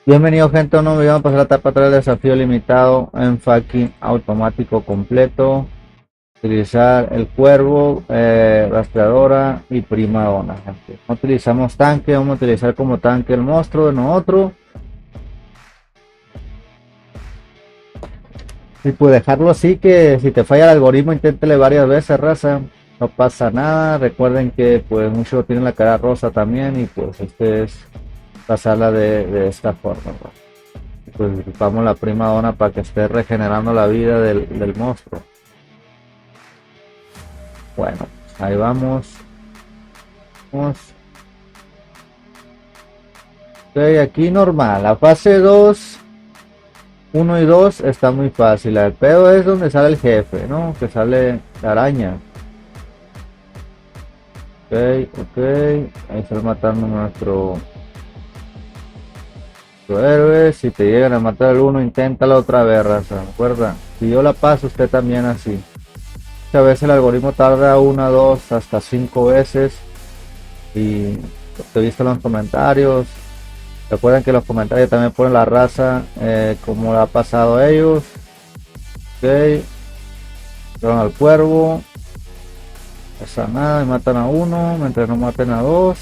Bienvenido gente a un nuevo video. Vamos a pasar la etapa 3 del desafío limitado en fucking automático completo. Utilizar el cuervo, rastreadora y prima dona, gente. No utilizamos tanque, vamos a utilizar como tanque el monstruo de nosotros. Y pues dejarlo así, que si te falla el algoritmo inténtele varias veces, raza. No pasa nada. Recuerden que pues muchos tienen la cara rosa también y pues este es pasarla de esta forma, ¿no? Pues ocupamos la prima dona para que esté regenerando la vida del monstruo. Bueno, ahí vamos. Vamos. Ok, aquí normal. La fase 2, 1 y 2 está muy fácil. El pedo es donde sale el jefe, ¿no? Que sale la araña. Ok, ok. Ahí está matando nuestro héroe. Si te llegan a matar el uno, inténtalo otra vez, raza. ¿Recuerda? Si yo la paso, usted también así. A veces el algoritmo tarda una, dos, hasta 5 veces. Y te he visto en los comentarios. Recuerden que los comentarios también ponen la raza, como le ha pasado a ellos. Ok, van al cuervo. No pasa nada y matan a uno, mientras no maten a dos.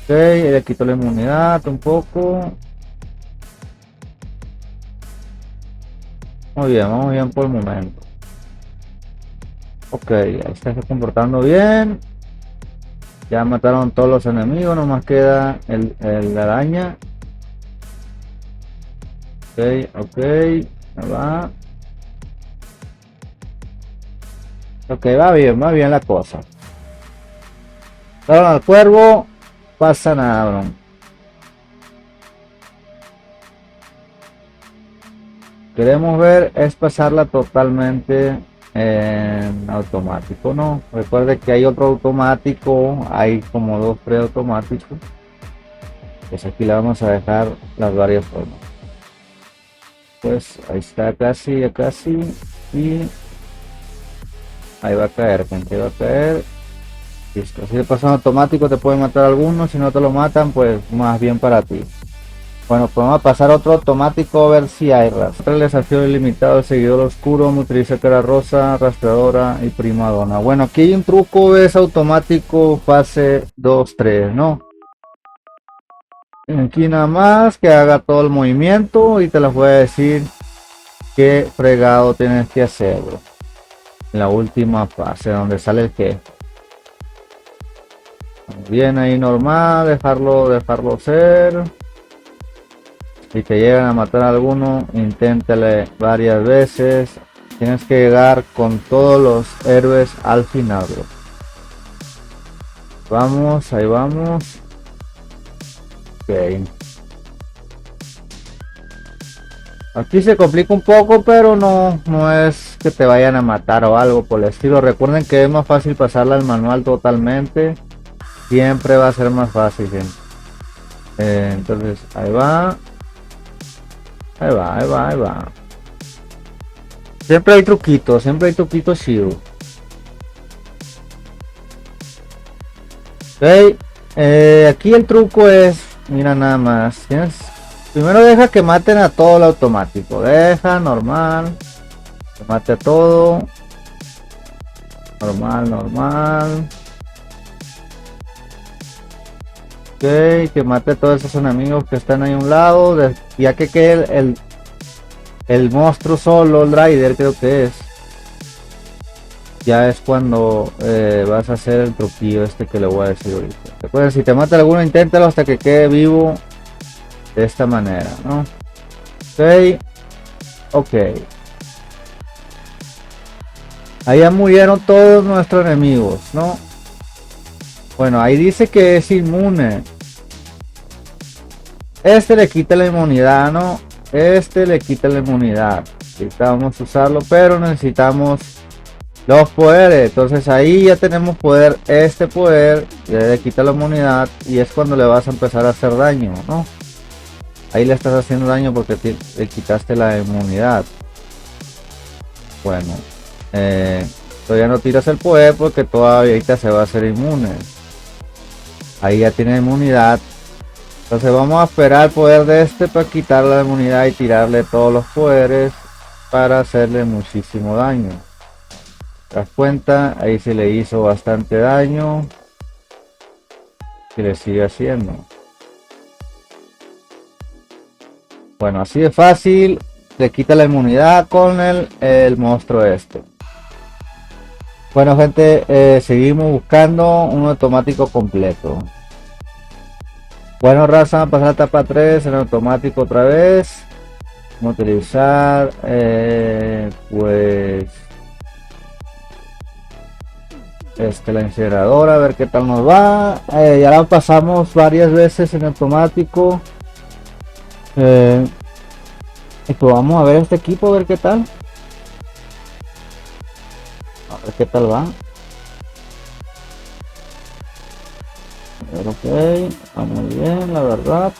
Ok, le quito la inmunidad un poco. Muy bien, vamos bien por el momento. Ok, ahí está comportando bien. Ya mataron todos los enemigos, nomás queda el araña. Ok, ok, ahí va. Ok, va bien la cosa. Ahora al cuervo, pasa nada, bro. Queremos ver es pasarla totalmente en automático, ¿no? Recuerde que hay otro automático, hay como dos preautomáticos. Pues aquí le vamos a dejar las varias formas. Pues ahí está casi, casi. Y ahí va a caer, gente, ahí va a caer. Listo. Si le pasan automático te pueden matar algunos, si no te lo matan, pues más bien para ti. Bueno, pues vamos a pasar a otro automático a ver si hay ras. Otro desafío ilimitado, seguidor oscuro, utiliza cara rosa, rastreadora y prima dona. Bueno, aquí hay un truco, es automático fase 2 3, ¿no? Aquí nada más que haga todo el movimiento y te les voy a decir qué fregado tienes que hacer, bro. En la última fase donde sale el jefe. Bien ahí normal, dejarlo ser. Si te llegan a matar a alguno, inténtale varias veces. Tienes que llegar con todos los héroes al final, bro. Vamos, ahí vamos. Ok. Aquí se complica un poco, pero no es que te vayan a matar o algo por el estilo. Recuerden que es más fácil pasarla al manual totalmente. Siempre va a ser más fácil, gente. Entonces, ahí va. Ahí va, ahí va, ahí va. Siempre hay truquitos chidos. Ok, aquí el truco es, mira nada más. Primero deja que maten a todo el automático. Deja, normal. Que mate a todo. Normal, normal. Ok, que mate a todos esos enemigos que están ahí a un lado. Ya que quede el monstruo solo, el Rider creo que es. Ya es cuando vas a hacer el truquillo este que le voy a decir ahorita. Recuerden, si te mata alguno, inténtalo hasta que quede vivo de esta manera, ¿no? Ok, ok. Allá murieron todos nuestros enemigos, ¿no? Bueno, ahí dice que es inmune. Este le quita la inmunidad, ¿no? Este le quita la inmunidad. Necesitamos usarlo, pero necesitamos los poderes. Entonces ahí ya tenemos poder. Este poder ya le quita la inmunidad y es cuando le vas a empezar a hacer daño, ¿no? Ahí le estás haciendo daño porque le quitaste la inmunidad. Bueno, todavía no tiras el poder porque todavía se va a hacer inmune. Ahí ya tiene inmunidad. Entonces vamos a esperar el poder de este para quitarle la inmunidad y tirarle todos los poderes para hacerle muchísimo daño. ¿Te das cuenta? Ahí se le hizo bastante daño y le sigue haciendo. Bueno, así de fácil le quita la inmunidad con el monstruo este. Bueno gente, seguimos buscando un automático completo. Bueno raza, vamos a pasar a etapa 3 en automático otra vez. Vamos a utilizar pues la incineradora, a ver qué tal nos va. Ya la pasamos varias veces en automático. Y pues vamos a ver este equipo, a ver qué tal. A ver qué tal va. A ver, ok, va muy bien, la verdad.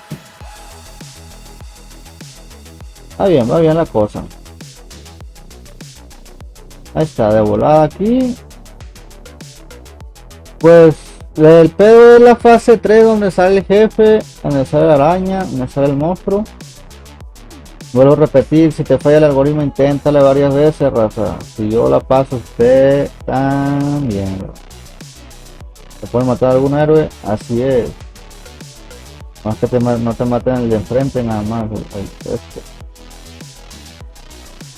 Va bien la cosa. Ahí está, de volada aquí. Pues el pedo es la fase 3 donde sale el jefe, donde sale la araña, donde sale el monstruo. Vuelvo a repetir, si te falla el algoritmo, inténtale varias veces, raza. Si yo la paso, usted también. ¿Te puede matar algún héroe? Así es. No es que no te maten el de enfrente nada más.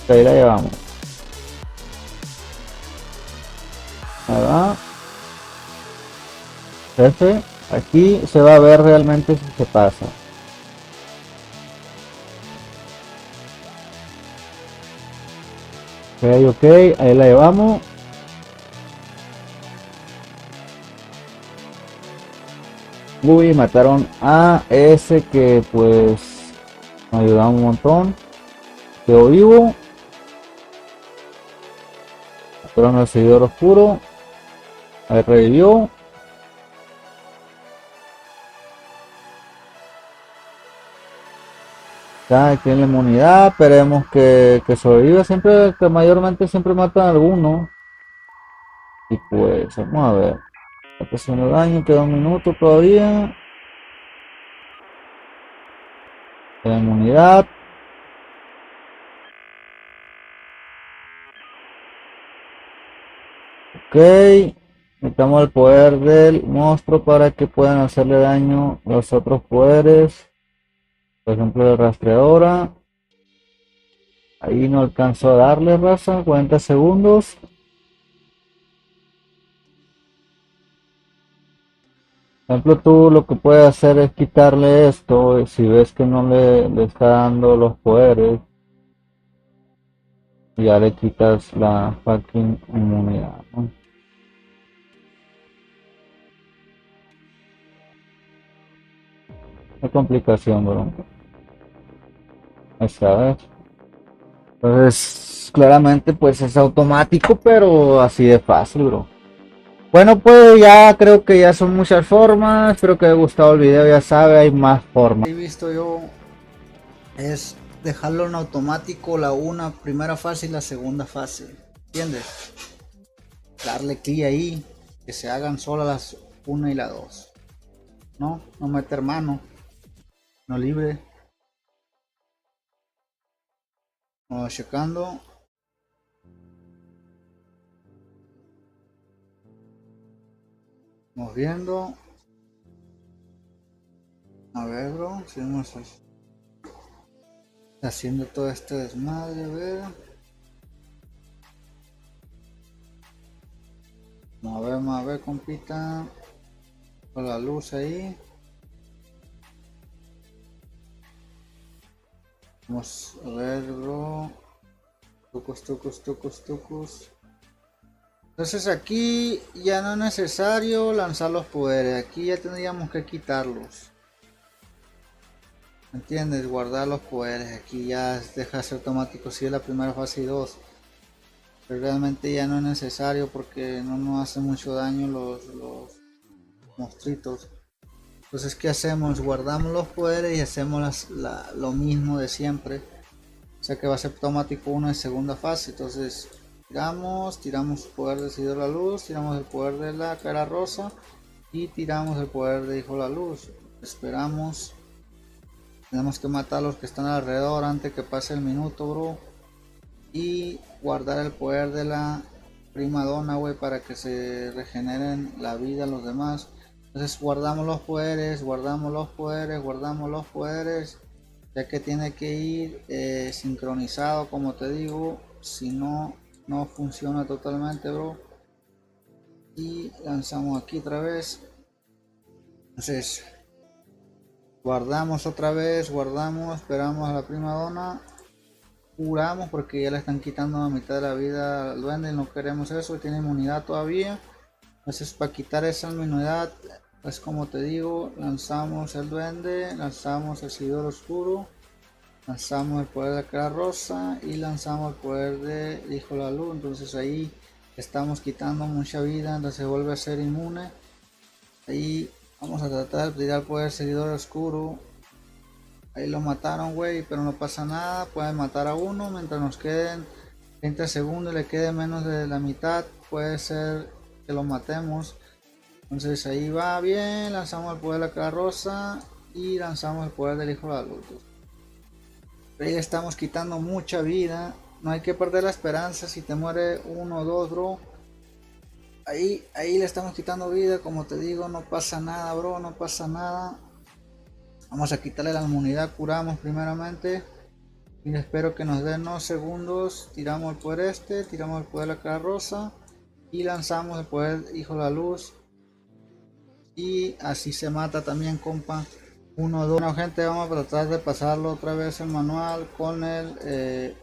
Ahí la llevamos. Ahí va. Jefe, aquí se va a ver realmente si se pasa. Ok, ahí la llevamos. Uy, mataron a ese que pues me ayudaba un montón. Quedó vivo. Mataron al seguidor oscuro. Ahí revivió. Ya tiene la inmunidad. Esperemos que sobreviva. Siempre, que mayormente siempre matan a alguno. Y pues vamos a ver. Está haciendo daño, queda un minuto todavía. La inmunidad. Ok. Necesitamos el poder del monstruo para que puedan hacerle daño a los otros poderes. Por ejemplo, la rastreadora. Ahí no alcanzó a darle, raza. 40 segundos. Por ejemplo, tú lo que puedes hacer es quitarle esto. Si ves que no le está dando los poderes, ya le quitas la fucking inmunidad, ¿no? Qué complicación, bro. Esa vez. Entonces, claramente, pues es automático, pero así de fácil, bro. Bueno, pues ya creo que ya son muchas formas. Espero que haya gustado el video. Ya sabe, hay más formas. He visto yo es dejarlo en automático la primera fase y la segunda fase. ¿Entiendes? Darle clic ahí, que se hagan solas las 1 y la 2. No meter mano, no libre. Vamos checando. Vamos viendo. A ver, bro, seguimos haciendo todo este desmadre, a ver. Vamos a ver, compita. Con la luz ahí. Vamos a ver, bro. Tucos. Entonces aquí ya no es necesario lanzar los poderes. Aquí ya tendríamos que quitarlos. ¿Entiendes? Guardar los poderes. Aquí ya deja ser automático si es la primera fase y 2. Pero realmente ya no es necesario porque no nos hace mucho daño los monstruitos. Entonces, ¿qué hacemos? Guardamos los poderes y hacemos lo mismo de siempre. O sea que va a ser automático uno en segunda fase. Entonces tiramos el poder de seguidor la luz, tiramos el poder de la cara rosa y tiramos el poder de hijo la luz. Esperamos Tenemos que matar a los que están alrededor antes que pase el minuto, bro. Y guardar el poder de la prima donna, güey, para que se regeneren la vida a los demás. Entonces guardamos los poderes, guardamos los poderes, guardamos los poderes. Ya que tiene que ir sincronizado, como te digo. Si no, no funciona totalmente, bro. Y lanzamos aquí otra vez. Entonces guardamos otra vez, guardamos, esperamos a la prima donna, curamos porque ya le están quitando la mitad de la vida al duende y no queremos eso, tiene inmunidad todavía. Entonces para quitar esa inmunidad, pues como te digo, lanzamos el duende, lanzamos el seguidor oscuro, lanzamos el poder de la cara rosa y lanzamos el poder de hijo de la luz. Entonces ahí estamos quitando mucha vida, entonces vuelve a ser inmune. Ahí vamos a tratar de tirar poder seguidor oscuro. Ahí lo mataron, güey, pero no pasa nada. Pueden matar a uno mientras nos queden 30 segundos y le quede menos de la mitad. Puede ser que lo matemos. Entonces ahí va bien. Lanzamos el poder de la cara rosa y lanzamos el poder del hijo de la luz. Ahí le estamos quitando mucha vida. No hay que perder la esperanza. Si te muere uno o dos, bro, ahí le estamos quitando vida. Como te digo, no pasa nada, bro, no pasa nada. Vamos a quitarle la inmunidad, curamos primeramente. Y espero que nos den unos segundos. Tiramos el poder tiramos el poder de la cara rosa. Y lanzamos el poder hijo de la luz. Y así se mata también, compa. Uno, dos. Bueno, gente, vamos a tratar de pasarlo otra vez el manual con el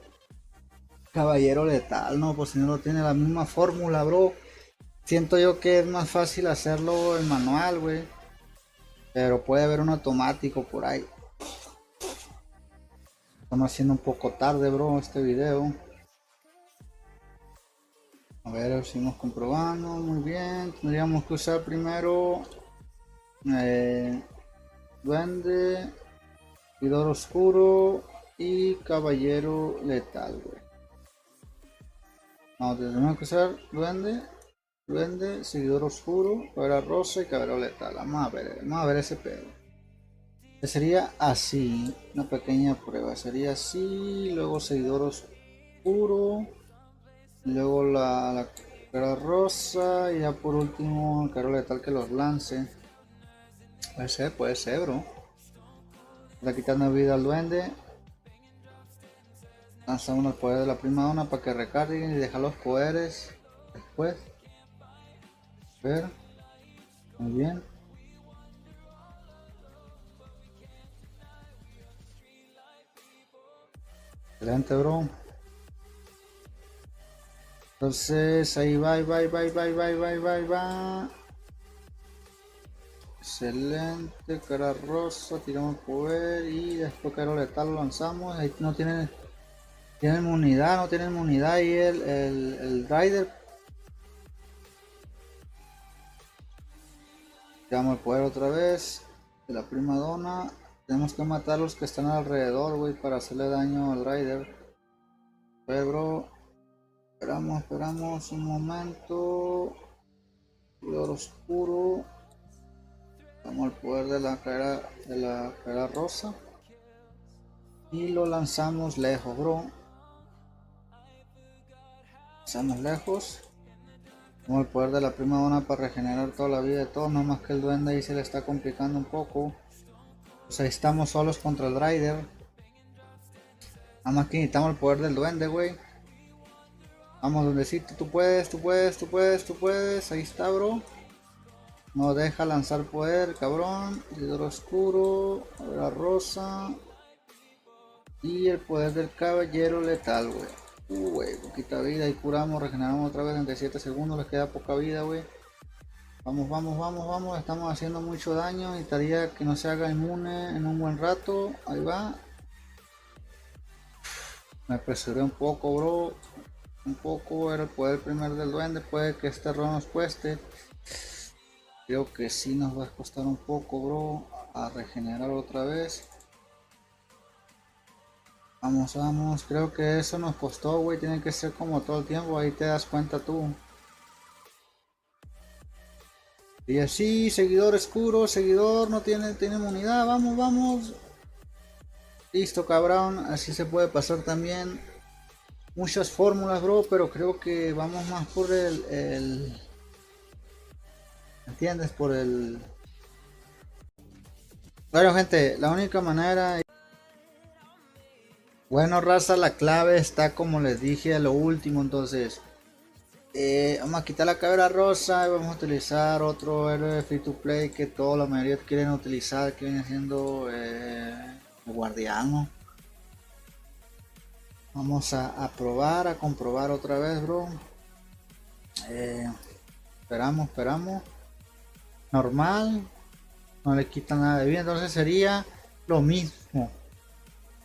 caballero letal, ¿no? Pues si no lo tiene la misma fórmula, bro. Siento yo que es más fácil hacerlo en manual, güey. Pero puede haber un automático por ahí. Estamos haciendo un poco tarde, bro, este video. A ver, seguimos comprobando. Muy bien. Tendríamos que usar primero duende, seguidor oscuro y caballero letal, güey. No, tenemos que usar duende, seguidor oscuro, caballero rosa y caballero letal. Vamos a ver ese pedo. Sería así, una pequeña prueba. Sería así, luego seguidor oscuro, luego la cara rosa y ya por último el caballero letal que los lance. Puede ser, bro. Está quitando vida al duende. Lanzamos el poder de la prima donna para que recarguen y dejar los poderes después. A ver. Muy bien. Excelente, bro. Entonces ahí va. Excelente, cara rosa, tiramos poder y después cara letal lo lanzamos. Ahí no tiene inmunidad, y el rider. Tiramos el poder otra vez de la prima donna. Tenemos que matar a los que están alrededor, güey, para hacerle daño al rider. A ver, bro. Esperamos un momento. Color oscuro. Damos el poder de la cara rosa. Y lo lanzamos lejos, bro. Lanzamos lejos. Damos el poder de la prima donna para regenerar toda la vida de todos. No más que el duende ahí se le está complicando un poco. Pues ahí estamos solos contra el rider. Nada más que necesitamos el poder del duende, güey. Vamos, duendecito, tú puedes. Ahí está, bro. No deja lanzar poder, cabrón. Seguidor oscuro, la rosa. Y el poder del caballero letal, güey. Güey, poquita vida y curamos, regeneramos otra vez en 7 segundos. Les queda poca vida, güey. Vamos. Estamos haciendo mucho daño. Necesitaría que no se haga inmune en un buen rato. Ahí va. Me apresuré un poco, bro. Un poco era el poder primer del duende. Puede que este error nos cueste. Creo que sí nos va a costar un poco, bro. A regenerar otra vez. Vamos. Creo que eso nos costó, güey. Tiene que ser como todo el tiempo. Ahí te das cuenta tú. Y así, seguidor oscuro. Seguidor no tiene inmunidad. Vamos. Listo, cabrón. Así se puede pasar también. Muchas fórmulas, bro, pero creo que vamos más por ¿entiendes? Por el... Bueno, gente, la única manera... Bueno, raza, la clave está como les dije a lo último, entonces... vamos a quitar la cabra rosa y vamos a utilizar otro héroe free to play que toda la mayoría quieren utilizar, que viene siendo el guardiano. Vamos a probar, a comprobar otra vez, bro. Esperamos. Normal, no le quita nada de vida, entonces sería lo mismo.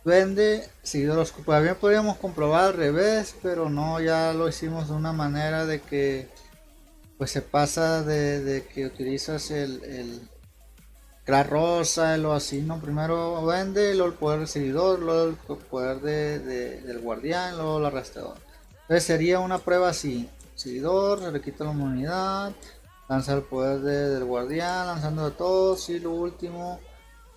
Duende, seguidor oscuro. También podríamos comprobar al revés, pero no, ya lo hicimos de una manera de que pues se pasa de que utilizas la rosa, lo así, ¿no? Primero duende, luego el poder del seguidor, luego el poder del guardián, luego la arrastradora. Entonces sería una prueba así: seguidor, se le quita la inmunidad, lanza el poder del guardián, lanzando de todos, y lo último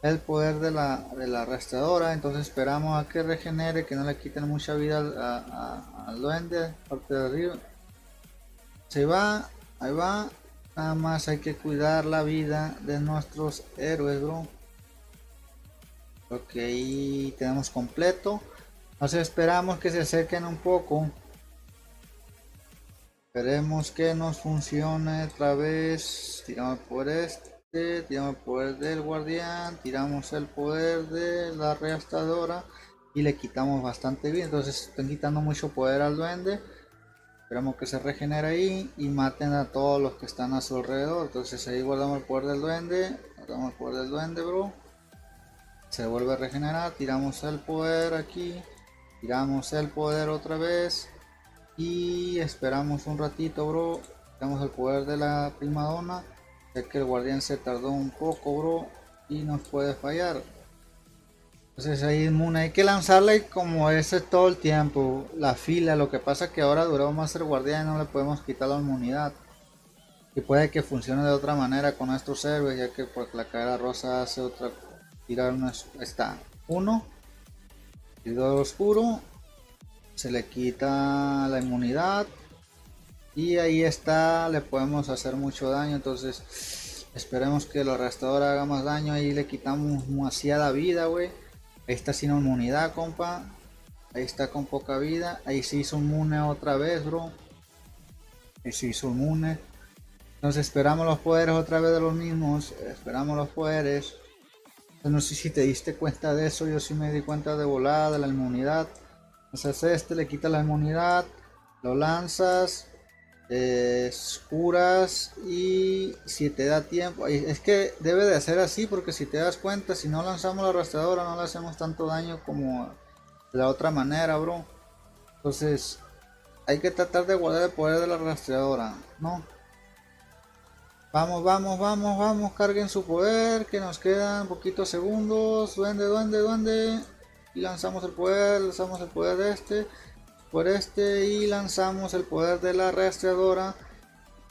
el poder de la arrastradora. Entonces esperamos a que regenere, que no le quiten mucha vida al duende, parte de arriba. Se va, ahí va. Nada más hay que cuidar la vida de nuestros héroes, bro. Ok, tenemos completo. Entonces esperamos que se acerquen un poco. Esperemos que nos funcione otra vez. Tiramos por tiramos el poder del guardián, tiramos el poder de la arrastradora y le quitamos bastante bien. Entonces están quitando mucho poder al duende. Esperamos que se regenere ahí y maten a todos los que están a su alrededor. Entonces ahí guardamos el poder del duende. Guardamos el poder del duende, bro. Se vuelve a regenerar. Tiramos el poder aquí. Tiramos el poder otra vez. Y esperamos un ratito, bro. Tiramos el poder de la primadona. Ya que el guardián se tardó un poco, bro. Y nos puede fallar. Entonces ahí inmune, hay que lanzarle como ese todo el tiempo, la fila. Lo que pasa es que ahora duró más el guardián y no le podemos quitar la inmunidad. Y puede que funcione de otra manera con estos héroes, ya que pues la cara rosa hace otra, tirar una, está uno, y dos oscuro, se le quita la inmunidad. Y ahí está, le podemos hacer mucho daño, entonces esperemos que el arrastrador haga más daño. Ahí le quitamos demasiada vida, güey. Ahí está sin inmunidad, compa. Ahí está con poca vida. Ahí se hizo inmune otra vez, bro. Ahí se hizo inmune. Entonces esperamos los poderes otra vez de los mismos. Esperamos los poderes. Entonces, no sé si te diste cuenta de eso. Yo sí me di cuenta de volada de la inmunidad. Entonces le quita la inmunidad. Lo lanzas. Curas, y si te da tiempo, es que debe de hacer así, porque si te das cuenta, si no lanzamos la arrastradora no le hacemos tanto daño como de la otra manera, bro. Entonces hay que tratar de guardar el poder de la arrastradora, ¿no? Vamos, carguen su poder, que nos quedan poquitos segundos. Duende, y lanzamos el poder de por y lanzamos el poder de la arrastradora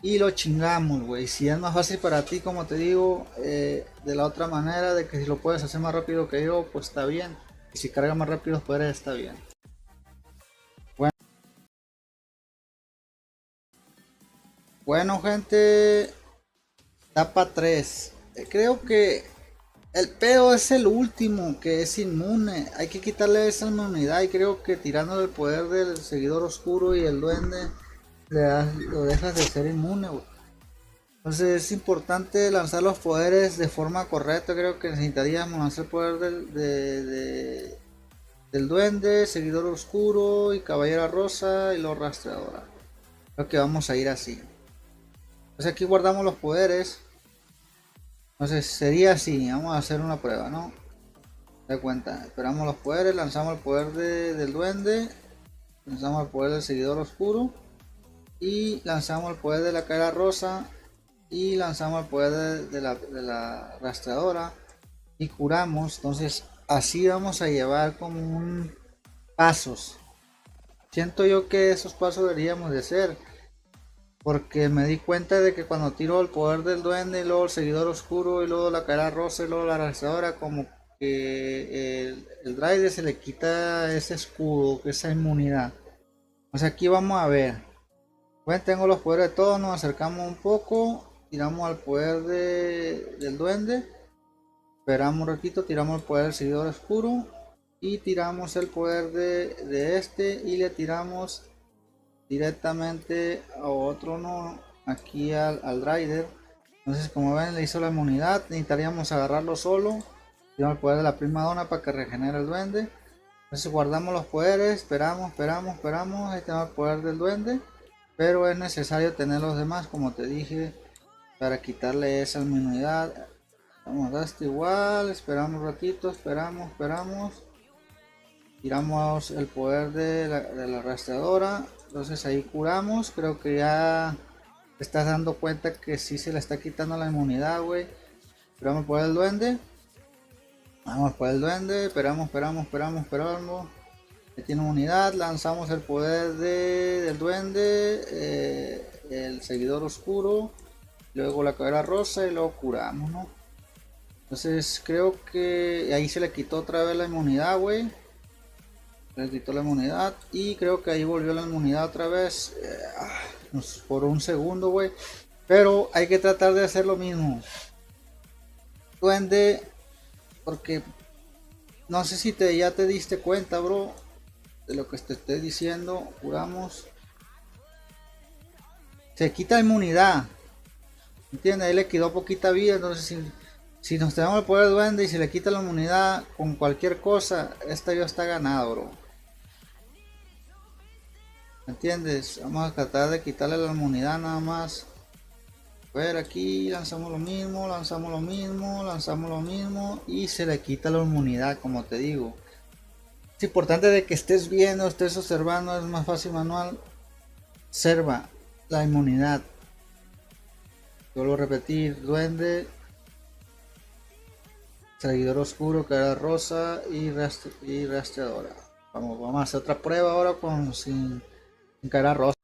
y lo chingamos, güey. Si es más fácil para ti, como te digo, de la otra manera, de que si lo puedes hacer más rápido que yo, pues está bien. Y si carga más rápido los poderes, está bien. Bueno, gente, etapa 3. Creo que el pedo es el último, que es inmune. Hay que quitarle esa inmunidad, y creo que tirando el poder del seguidor oscuro y el duende lo dejas de ser inmune, güey. Entonces es importante lanzar los poderes de forma correcta. Creo que necesitaríamos lanzar el poder del duende, seguidor oscuro y caballera rosa y lo rastreadora. Creo que vamos a ir así. Entonces aquí guardamos los poderes. Entonces sería así. Vamos a hacer una prueba, ¿no? De cuenta, esperamos los poderes, lanzamos el poder del duende, lanzamos el poder del seguidor oscuro y lanzamos el poder de la cara rosa y lanzamos el poder de la rastreadora y curamos. Entonces así vamos a llevar como un pasos. Siento yo que esos pasos deberíamos de ser, porque me di cuenta de que cuando tiro el poder del duende y luego el seguidor oscuro y luego la cara rosa y luego la rastreadora, como que el Drider se le quita ese escudo, esa inmunidad. O sea, aquí vamos a ver. Bueno, tengo los poderes de todos, nos acercamos un poco, tiramos al poder del duende, esperamos un ratito, tiramos el poder del seguidor oscuro y tiramos el poder de este y le tiramos directamente a otro, no, aquí al Drider. Entonces, como ven, le hizo la inmunidad, necesitaríamos agarrarlo solo, tiramos el poder de la prima donna para que regenere el duende. Entonces guardamos los poderes, esperamos, ahí tenemos el poder del duende. Pero es necesario tener los demás, como te dije, para quitarle esa inmunidad. Vamos a esto igual, esperamos un ratito, esperamos. Tiramos el poder de la rastreadora. Entonces ahí curamos. Creo que ya te estás dando cuenta que sí se le está quitando la inmunidad, güey. Esperamos por el duende. Vamos por el duende, esperamos. Tiene unidad, lanzamos el poder del duende, el seguidor oscuro, luego la cadera rosa y luego curamos, ¿no? Entonces creo que ahí se le quitó otra vez la inmunidad, güey. Se le quitó la inmunidad y creo que ahí volvió la inmunidad otra vez por un segundo, güey. Pero hay que tratar de hacer lo mismo. Duende, porque no sé si ya te diste cuenta, bro, de lo que te estoy diciendo. Curamos, se quita inmunidad, ¿entiendes? Ahí le quedó poquita vida. Entonces si nos tenemos el poder duende y se le quita la inmunidad con cualquier cosa, esta ya está ganado, bro, ¿entiendes? Vamos a tratar de quitarle la inmunidad nada más. A ver, aquí lanzamos lo mismo y se le quita la inmunidad, como te digo. Es importante de que estés viendo, estés observando, es más fácil manual. Observa la inmunidad. Vuelvo a repetir, duende, seguidor oscuro, cara rosa y rastreadora. Vamos a hacer otra prueba ahora sin cara rosa.